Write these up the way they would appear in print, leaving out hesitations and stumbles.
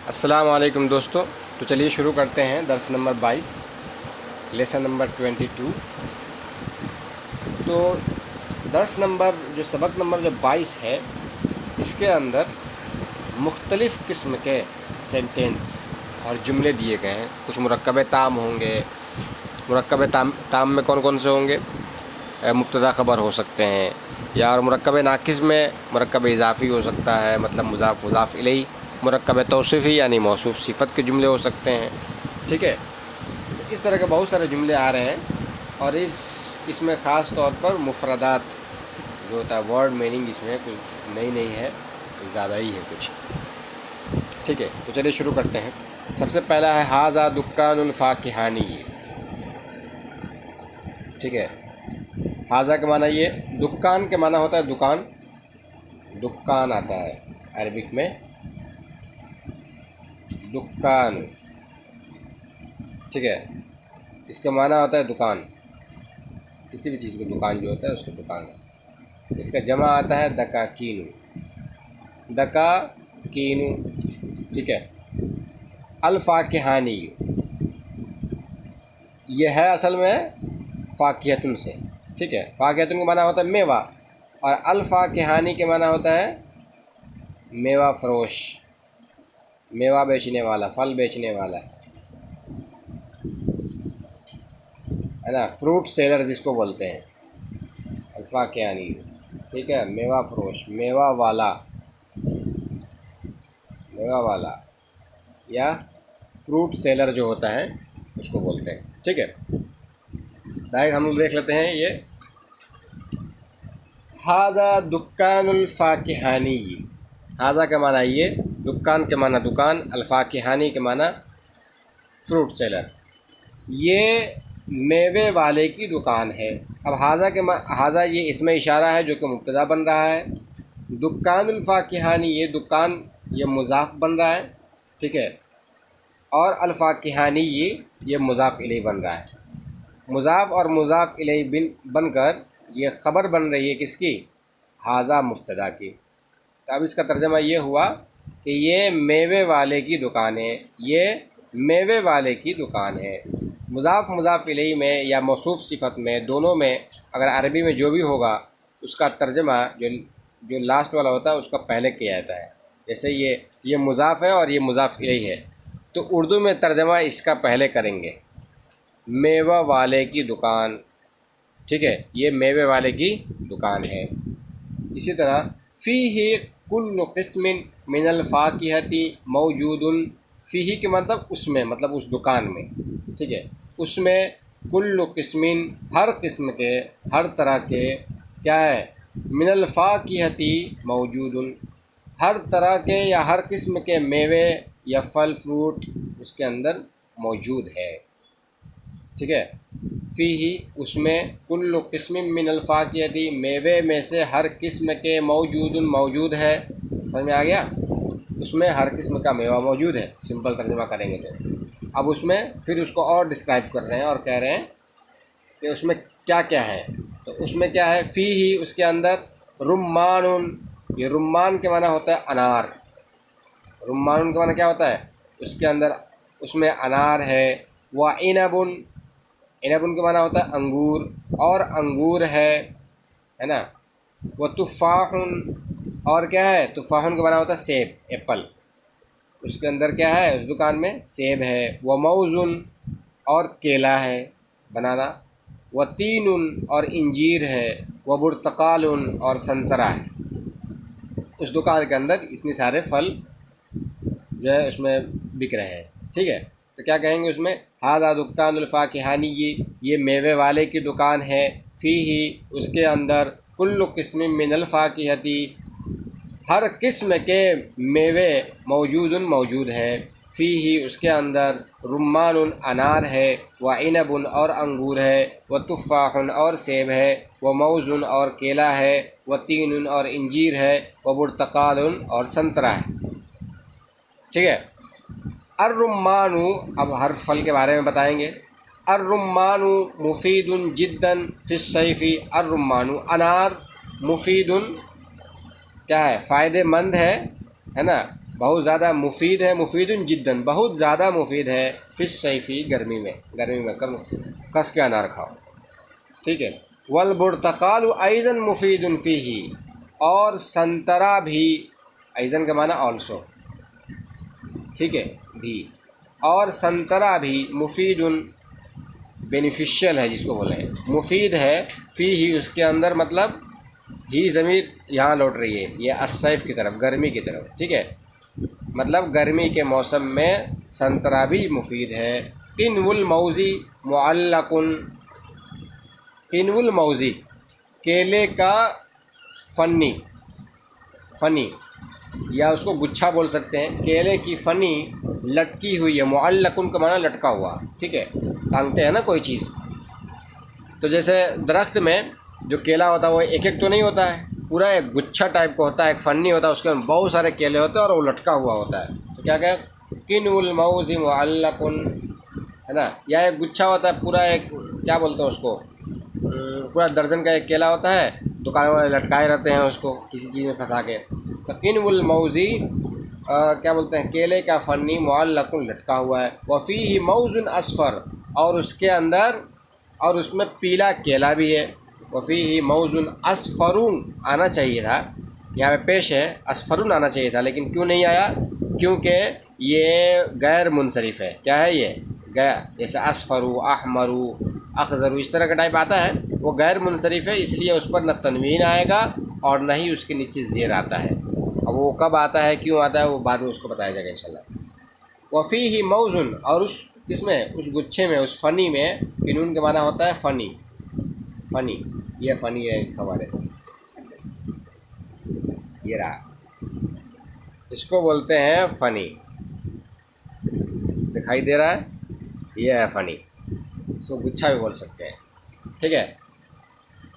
السلام علیکم دوستو، تو چلیے شروع کرتے ہیں درس نمبر 22 لیسن نمبر 22۔ تو درس نمبر سبق نمبر 22 ہے، اس کے اندر مختلف قسم کے سینٹینس اور جملے دیے گئے ہیں۔ کچھ مرکب تام ہوں گے۔ مرکب تام میں کون کون سے ہوں گے؟ مبتدا خبر ہو سکتے ہیں، یا اور مرکب ناقص میں مرکب اضافی ہو سکتا ہے، مطلب مضاف مضاف الیہ۔ مرکب توصیفی یعنی موصوف صفت کے جملے ہو سکتے ہیں، ٹھیک ہے۔ اس طرح کے بہت سارے جملے آ رہے ہیں، اور اس میں خاص طور پر مفردات جو ہوتا ہے، ورڈ میننگ اس میں کچھ نہیں ہے، زیادہ ہی ہے کچھ، ٹھیک ہے۔ تو چلیے شروع کرتے ہیں۔ سب سے پہلا ہے ھذا دکان الفاکہانی، ٹھیک ہے۔ ھذا کے معنی یہ، دکان کے معنی ہوتا ہے دکان، دکان آتا ہے عربک میں، دکان، ٹھیک ہے۔ اس کا معنی ہوتا ہے دکان، کسی بھی چیز کو دکان جو ہوتا ہے اس کو دکان ہے۔ اس کا جمع آتا ہے دکاکین، دکاکین، ٹھیک ہے۔ الفاکہانی یہ ہے اصل میں فاکہتن سے، ٹھیک ہے۔ فاکہتن کا معنی ہوتا ہے میوہ، اور الفاکہانی کے معنی ہوتا ہے میوہ فروش، میوہ بیچنے والا، پھل بیچنے والا، ہے نا، فروٹ سیلر جس کو بولتے ہیں، الفاکہانی، ٹھیک ہے۔ میوہ فروش، میوہ والا، میوہ والا یا فروٹ سیلر جو ہوتا ہے اس کو بولتے ہیں، ٹھیک ہے۔ ڈائریکٹ ہم لوگ دیکھ لیتے ہیں یہ ھذا دکان الفاکہانی۔ ھذا کا معنی یہ، دکان کے معنی دکان، الفاکہانی کے معنی فروٹ سیلر، یہ میوے والے کی دکان ہے۔ اب ھذا یہ اسم اشارہ ہے جو کہ مبتدا بن رہا ہے، دکان الفاکہانی یہ دکان یہ مضاف بن رہا ہے، ٹھیک ہے، اور الفاکہانی یہ مضاف الیہ بن رہا ہے۔ مضاف اور مضاف الیہ بن کر یہ خبر بن رہی ہے کس کی؟ ھذا مبتدا کی۔ تو اب اس کا ترجمہ یہ ہوا کہ یہ میوے والے کی دکان ہے، یہ میوے والے کی دکان ہے۔ مضاف مضاف الیہ میں یا موصوف صفت میں، دونوں میں اگر عربی میں جو بھی ہوگا اس کا ترجمہ جو لاسٹ والا ہوتا ہے اس کا پہلے کیا جاتا ہے۔ جیسے یہ مضاف ہے اور یہ مضاف الیہ ہے، تو اردو میں ترجمہ اس کا پہلے کریں گے، میوہ والے کی دکان، ٹھیک ہے، یہ میوے والے کی دکان ہے۔ اسی طرح فیہ کل قسم من الفاکہۃ موجود، فیہ کے مطلب اس میں، مطلب اس دکان میں، ٹھیک ہے، اس میں کل قسم ہر قسم کے، ہر طرح کے، کیا ہے، من الفاکہۃ موجود، ہر طرح کے یا ہر قسم کے میوے یا پھل فروٹ اس کے اندر موجود ہے، ٹھیک ہے۔ فیہ اس میں، کل قسم من الفاکہۃ میوے میں سے ہر قسم کے، موجود ہے، سمجھ میں آ گیا؟ اس میں ہر قسم کا میوہ موجود ہے، سمپل ترجمہ کریں گے تو۔ اب اس میں پھر اس کو اور ڈسکرائب کر رہے ہیں اور کہہ رہے ہیں کہ اس میں کیا کیا ہے۔ تو اس میں کیا ہے؟ فیہ اس کے اندر رمان، یہ رمان کے معنی ہوتا ہے انار، رمان کا معنی کیا ہوتا ہے؟ اس کے اندر اس میں انار ہے۔ وعنب، عنب کا معنی ہوتا ہے انگور، اور انگور ہے نا۔ وتفاح، اور کیا ہے؟ تفاح کا معنی ہوتا ہے سیب، ایپل، اس کے اندر کیا ہے؟ اس دکان میں سیب ہے۔ وموز، اور کیلا ہے، بنانا۔ وتین، اور انجیر ہے۔ وبرتقال، اور سنترا ہے۔ اس دکان کے اندر اتنے سارے پھل جو ہے اس میں بک رہے ہیں، ٹھیک ہے۔ تو کیا کہیں گے اس میں؟ ھذا دکان الفاکہانی، یہ میوے والے کی دکان ہے۔ فیہ اس کے اندر، کل قسم من الفاکہۃ ہر قسم کے میوے موجود ہے۔ فیہ اس کے اندر رمان انار ہے، وعنب اور انگور ہے، وتفاح اور سیب ہے، وموز اور کیلا ہے، وتین اور انجیر ہے، وبرتقال اور سنترا ہے، ٹھیک ہے۔ الرمان، اب ہر پھل کے بارے میں بتائیں گے۔ الرمان مفید جدا فی الصیف، الرمان انار مفید کیا ہے؟ فائدہ مند ہے نا، بہت زیادہ مفید ہے، مفید جداً، بہت زیادہ مفید ہے، فی الصیفی گرمی میں کم کس کے انار کھاؤ، ٹھیک ہے۔ والبرتقال ایضا مفید فیہ، اور سنترا بھی، ایضا کا معنی آلسو، ٹھیک ہے، بھی، اور سنترا بھی مفید، بینیفیشیل ہے جس کو بولیں، مفید ہے، فی ہی اس کے اندر، مطلب ہی ضمیر یہاں لوٹ رہی ہے، یہ الصیف کی طرف، گرمی کی طرف، ٹھیک ہے، مطلب گرمی کے موسم میں سنترا بھی مفید ہے۔ قنو الموزی معلق، قنو الموزی کیلے کا فنی یا اس کو گچھا بول سکتے ہیں، کیلے کی فنی لٹکی ہوئی ہے، معلقن کا معنی لٹکا ہوا، ٹھیک ہے، ٹانگتے ہیں نا کوئی چیز، تو جیسے درخت میں جو کیلا ہوتا ہے وہ ایک ایک تو نہیں ہوتا ہے، پورا ایک گچھا ٹائپ کا ہوتا ہے، ایک فنی ہوتا ہے، اس کے اندر بہت سارے کیلے ہوتے ہیں اور وہ لٹکا ہوا ہوتا ہے، تو کیا کہ قنو الموز معلق، ہے نا، یا ایک گچھا ہوتا ہے پورا، ایک کیا بولتے ہیں اس کو، پورا درجن کا ایک کیلا ہوتا ہے، دکان والے لٹکائے رہتے ہیں اس کو کسی چیز میں پھنسا کے، تو قنو الموزی کیا بولتے ہیں، کیلے کا فنی معلق لٹکا ہوا ہے، وفیہ موز اصفر، اور اس کے اندر، اور اس میں پیلا کیلا بھی ہے، وفیہ موز اصفرون آنا چاہیے تھا، یہاں پہ پیش ہے اصفرون آنا چاہیے تھا، لیکن کیوں نہیں آیا، کیونکہ یہ غیر منصرف ہے، کیا ہے یہ گیا، جیسے اصفرو، احمرو، اخضرو اس طرح کا ٹائپ آتا ہے، وہ غیر منصرف ہے، اس لیے اس پر نہ تنوین آئے گا اور نہ ہی اس کے نیچے زیر آتا ہے، اب وہ کب آتا ہے، کیوں آتا ہے، وہ بعد میں اس کو بتایا جائے گا انشاءاللہ۔ وفیہ موز، اور اس میں، اس گچھے میں، اس فنی میں، قنون کے معنی ہوتا ہے فنی، یہ فنی ہے ہمارے، یہ رہا، اس کو بولتے ہیں فنی، دکھائی دے رہا ہے، یہ ہے فنی، اس کو گچھا بھی بول سکتے ہیں، ٹھیک ہے۔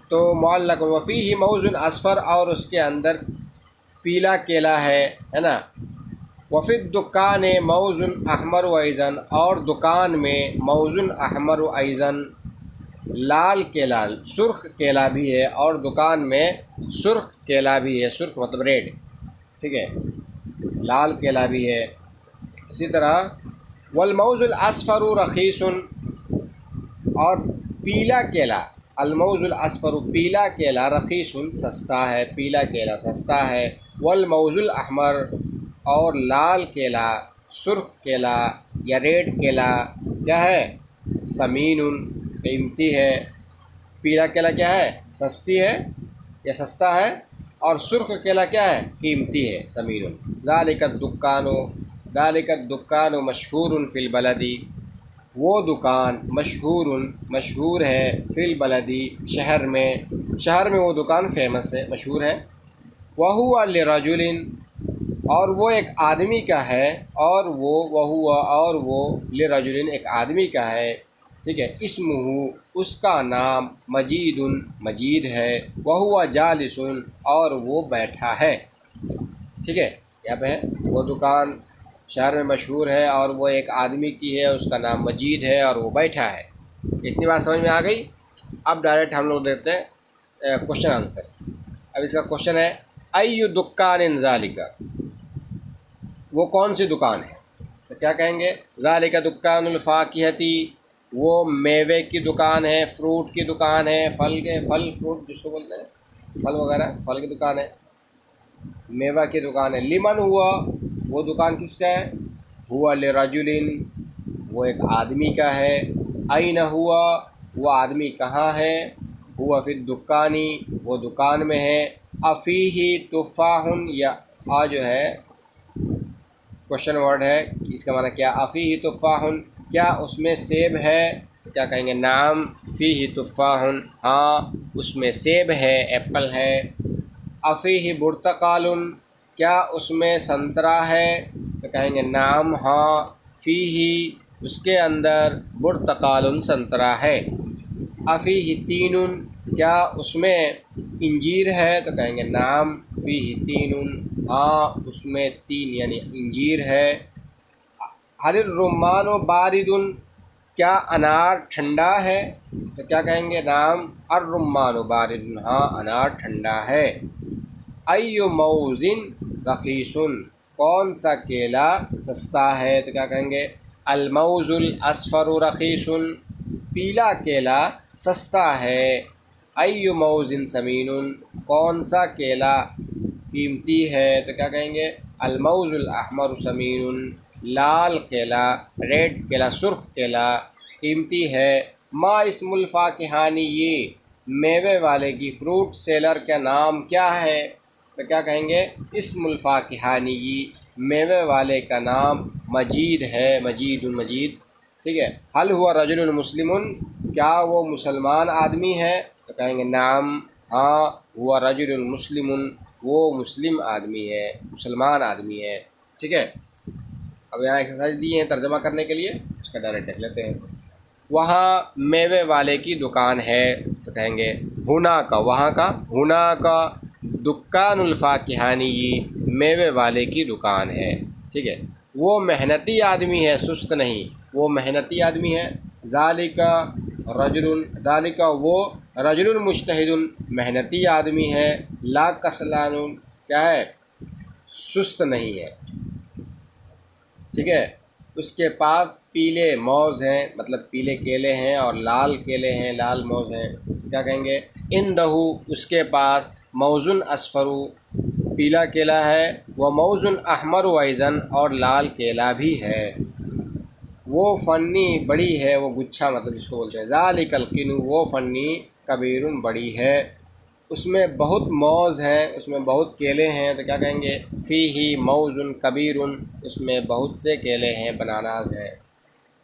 تو معلق وفیہ موز اصفر، اور اس کے اندر پیلا کیلا ہے نا، وفی الدکان موز احمر و ایضاً، اور دکان میں موز احمر و ایضاً لال کیلا، سرخ کیلا بھی ہے، اور دکان میں سرخ کیلا بھی ہے، سرخ مطلب ریڈ، ٹھیک ہے، لال کیلا بھی ہے۔ اسی طرح والموز الاصفر رخیص، اور پیلا کیلا، الموز الاصفر پیلا کیلا، رخیص سستا ہے، پیلا کیلا سستا ہے، والموز الاحمر، اور لال کیلا، سرخ کیلا یا ریڈ کیلا کیا ہے، ثمین قیمتی ہے، پیلا کیلا کیا ہے، سستی ہے یا سستا ہے، اور سرخ کیلا کیا ہے، قیمتی ہے، ثمین۔ ذالک الدکان مشہور فی البلد، وہ دکان مشہور ہے، فی البلد شہر میں وہ دکان فیمس ہے، مشہور ہے، وہو لرجل، اور وہ ایک آدمی کا ہے، اور وہ لرجل ایک آدمی کا ہے، ٹھیک ہے، اسمہ اس کا نام مجید ہے، وہو جالس، اور وہ بیٹھا ہے، ٹھیک ہے، یہاں پہ ہے وہ دکان شہر میں مشہور ہے، اور وہ ایک آدمی کی ہے، اس کا نام مجید ہے، اور وہ بیٹھا ہے۔ اتنی بات سمجھ میں آ گئی؟ اب ڈائریکٹ ہم لوگ دیتے ہیں کوشچن آنسر۔ اب اس کا کوشچن ہے ای دکان ذالک، وہ کون سی دکان ہے، تو کیا کہیں گے، ذالک دکان الفاکہتی، وہ میوے کی دکان ہے، فروٹ کی دکان ہے، پھل فروٹ جس کو بولتے ہیں، پھل وغیرہ، پھل کی دکان ہے، میوہ کی دکان ہے، لمن ہوا، وہ دکان کس کا ہے، ہوا لرجل، وہ ایک آدمی کا ہے، این ہوا، وہ آدمی کہاں ہے، ہوا فی الدکانی، وہ دکان میں ہے، افیہ تفاح، یا جو ہے کوشچن ورڈ ہے، اس کا معنی کیا، افیہ تفاح، کیا اس میں سیب ہے، تو کیا کہیں گے، نعم فیہ تفاح، ہاں اس میں سیب ہے، ایپل ہے، افیہ برتقال، کیا اس میں سنترا ہے، تو کہیں گے نعم ہاں، فیہ اس کے اندر برتقال سنترا ہے، افیہ تین، کیا اس میں انجیر ہے، تو کہیں گے نعم فیہ تین، ہاں اس میں تین یعنی انجیر ہے، حل الرمان بارد، کیا انار ٹھنڈا ہے، تو کیا کہیں گے، نعم الرمان بارد، ہاں انار ٹھنڈا ہے، ای موز رخیص، کون سا کیلا سستا ہے؟ تو کیا کہیں گے؟ الموز الاصفر رخیص، پیلا کیلا سستا ہے۔ ای موز سمین، کون سا کیلا قیمتی ہے؟ تو کیا کہیں گے؟ الموز الاحمر سمین، لال کیلا، ریڈ کیلا، سرخ کیلا قیمتی ہے۔ ما اسم الفاکہانی، یہ میوے والے کی، فروٹ سیلر کا نام کیا ہے؟ تو کیا کہیں گے؟ اسم الفاکہانی، میوے والے کا نام مجید ہے، مجید مجید، ٹھیک ہے۔ حل ہوا رجل مسلم، کیا وہ مسلمان آدمی ہے؟ تو کہیں گے نعم، ہاں، ہوا رجل مسلم، وہ مسلم آدمی ہے، مسلمان آدمی ہے، ٹھیک ہے۔ اب یہاں ایکسرسائز دی ہیں ترجمہ کرنے کے لیے، اس کا ڈائریکٹ دیکھ لیتے ہیں۔ وہاں میوے والے کی دکان ہے، تو کہیں گے ہونا کا، وہاں کا، ہونا کا دکان الفاکہانی، میوے والے کی دکان ہے، ٹھیک ہے۔ وہ محنتی آدمی ہے، سست نہیں، وہ محنتی آدمی ہے۔ ذالک رجل، ذالک وہ، رجل مجتہد محنتی آدمی ہے، لا کسلان کیا ہے؟ سست نہیں ہے، ٹھیک ہے۔ اس کے پاس پیلے موز ہیں، مطلب پیلے کیلے ہیں، اور لال کیلے ہیں، لال موز ہیں، کیا کہیں گے؟ اندہو، اس کے پاس، موزن اصفرو پیلا کیلا ہے، وہ موزن احمر ویزن، اور لال کیلا بھی ہے۔ وہ فنی بڑی ہے، وہ گچھا مطلب جس کو بولتے ہیں۔ ذالک القنو، وہ فنی کبیرن بڑی ہے، اس میں بہت موز ہیں، اس میں بہت کیلے ہیں، تو کیا کہیں گے؟ فیہ موز کبیر، اس میں بہت سے کیلے ہیں، بناناز ہیں۔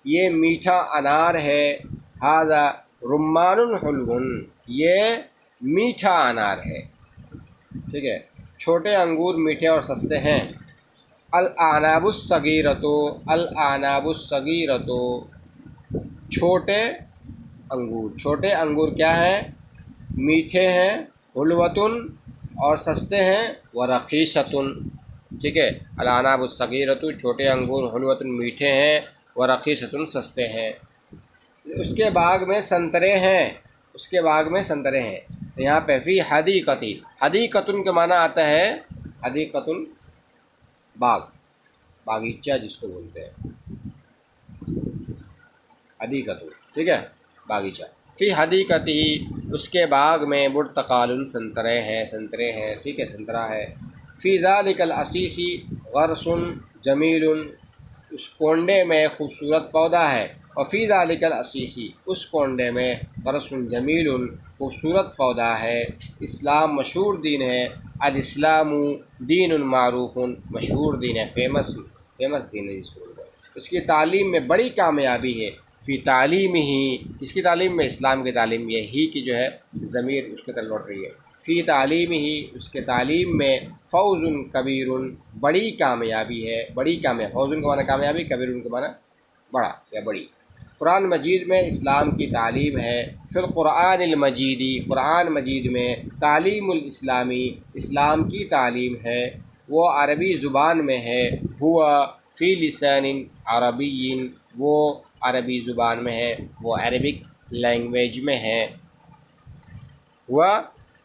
یہ میٹھا انار ہے، ھذا رمان حلو، یہ میٹھا انار ہے، ٹھیک ہے۔ چھوٹے انگور میٹھے اور سستے ہیں۔ الاعناب الصغیرۃ، الاعناب الصغیرۃ چھوٹے انگور، چھوٹے انگور کیا ہیں؟ میٹھے ہیں، حلوۃن اور سستے ہیں، ورخیصۃن، ٹھیک ہے۔ الاعناب الصغیرۃ چھوٹے انگور، حلوۃن میٹھے ہیں، ورخیصۃن سستے ہیں۔ اس کے باغ میں سنترے ہیں، اس کے باغ میں سنترے ہیں۔ یہاں پہ فی حدیقتی، حدیقتن کا معنی آتا ہے حدیقتن باغ، باغیچہ جس کو بولتے ہیں، حدیقتن، ٹھیک ہے، باغیچہ۔ فی حدیقتی، اس کے باغ میں، برتقال سنترے ہیں، سنترے ہیں، ٹھیک ہے، سنترا ہے۔ فی ذالک العصیص غرس جمیل، اس کونڈے میں خوبصورت پودا ہے۔ اور فی ذالک العصیص، اس کونڈے میں، غرس جمیل خوبصورت پودا ہے۔ اسلام مشہور دین ہے، الاسلام دین معروف، مشہور دین ہے، فیمس دین ہے جس کو بولتے ہیں۔ اس کی تعلیم میں بڑی کامیابی ہے۔ فی تعلیم ہی، اس کی تعلیم میں، اسلام کی تعلیم، یہ ہی کی جو ہے ضمیر اس کے طرف لوٹ رہی ہے۔ فی تعلیم ہی، اس کے تعلیم میں، فوز کبیر بڑی کامیابی ہے، بڑی کامیابی، فوز کا معنی کامیابی، کبیر کا معنی بڑا یا بڑی۔ قرآن مجید میں اسلام کی تعلیم ہے۔ فی القرآن المجیدی، قرآن مجید میں تعلیم الاسلامی، اسلام کی تعلیم ہے، وہ عربی زبان میں ہے۔ ہوا فی لسان عربی، وہ عربی زبان میں ہے، وہ عربک لینگویج میں ہے۔ ہوا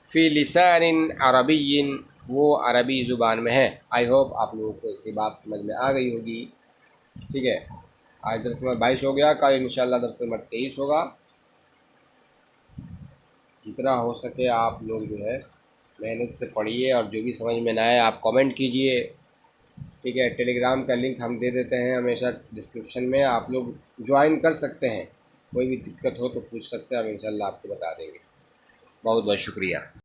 فی لسان عربی، وہ عربی زبان میں ہے۔ آئی ہوپ آپ لوگوں کو یہ بات سمجھ میں آ گئی ہوگی، ٹھیک ہے۔ آج درس نمبر 22 ہو گیا، کل انشاءاللہ درس نمبر 23 ہوگا۔ جتنا ہو سکے آپ لوگ جو ہے محنت سے پڑھیے، اور جو بھی سمجھ میں نہ آئے آپ کامنٹ کیجئے، ٹھیک ہے۔ ٹیلی گرام کا لنک ہم دے دیتے ہیں ہمیشہ ڈسکرپشن میں، آپ لوگ جوائن کر سکتے ہیں، کوئی بھی دقت ہو تو پوچھ سکتے ہیں، ہم انشاءاللہ آپ کو بتا دیں گے۔ بہت بہت شکریہ۔